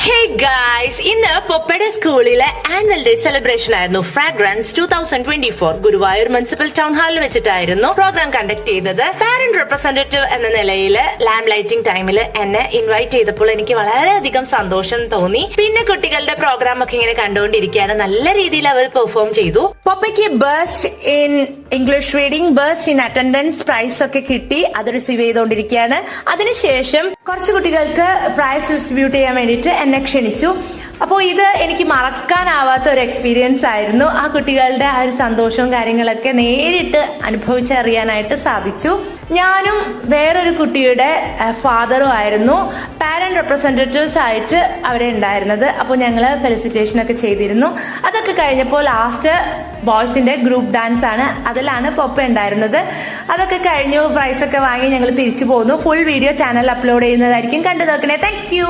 Hey guys, ഇന്ന് പൊപ്പയുടെ സ്കൂളിലെ annual day celebration ആയിരുന്നു. ഫ്രാഗ്രൻസ് 2024 ഗുരുവായൂർ മുനിസിപ്പൽ ടൗൺ ഹാളിൽ വെച്ചിട്ടായിരുന്നു പ്രോഗ്രാം കണ്ടക്ട് ചെയ്തത്. പാരന്റ് റെപ്രസെന്റേറ്റീവ് എന്ന നിലയിൽ ലാമ്പ് ലൈറ്റിംഗ് ടൈമിൽ എന്നെ ഇൻവൈറ്റ് ചെയ്തപ്പോൾ എനിക്ക് വളരെയധികം സന്തോഷം തോന്നി. പിന്നെ കുട്ടികളുടെ പ്രോഗ്രാം ഒക്കെ ഇങ്ങനെ കണ്ടുകൊണ്ടിരിക്കുകയാണ്. നല്ല രീതിയിൽ അവർ പെർഫോം ചെയ്തു. പൊപ്പയ്ക്ക് best in English reading, best in attendance prize ഒക്കെ കിട്ടി. അത് റിസീവ് ചെയ്തുകൊണ്ടിരിക്കുകയാണ്. അതിനുശേഷം കുറച്ച് കുട്ടികൾക്ക് പ്രൈസ് ഡിസ്ട്രിബ്യൂട്ട് ചെയ്യാൻ വേണ്ടിയിട്ട് എന്നെ ക്ഷണിച്ചു. അപ്പോൾ ഇത് എനിക്ക് മറക്കാനാവാത്ത ഒരു എക്സ്പീരിയൻസ് ആയിരുന്നു. ആ കുട്ടികളുടെ ആ ഒരു സന്തോഷവും കാര്യങ്ങളൊക്കെ നേരിട്ട് അനുഭവിച്ചറിയാനായിട്ട് സാധിച്ചു. ഞാനും വേറൊരു കുട്ടിയുടെ ഫാദറും ആയിരുന്നു പാരന്റ് റെപ്രസെന്റേറ്റീവ്സ് ആയിട്ട് അവിടെ ഉണ്ടായിരുന്നത്. അപ്പോൾ ഞങ്ങൾ ഫെലിസിറ്റേഷൻ ഒക്കെ ചെയ്തിരുന്നു. അതൊക്കെ കഴിഞ്ഞപ്പോൾ ലാസ്റ്റ് ബോയ്സിന്റെ ഗ്രൂപ്പ് ഡാൻസ് ആണ്, അതിലാണ് പൊപ്പ ഉണ്ടായിരുന്നത്. അതൊക്കെ കഴിഞ്ഞു, പ്രൈസ് ഒക്കെ വാങ്ങി ഞങ്ങൾ തിരിച്ചു പോന്നു. ഫുൾ വീഡിയോ ചാനൽ അപ്ലോഡ് ചെയ്യുന്നതായിരിക്കും, കണ്ടു നോക്കണേ. Thank you.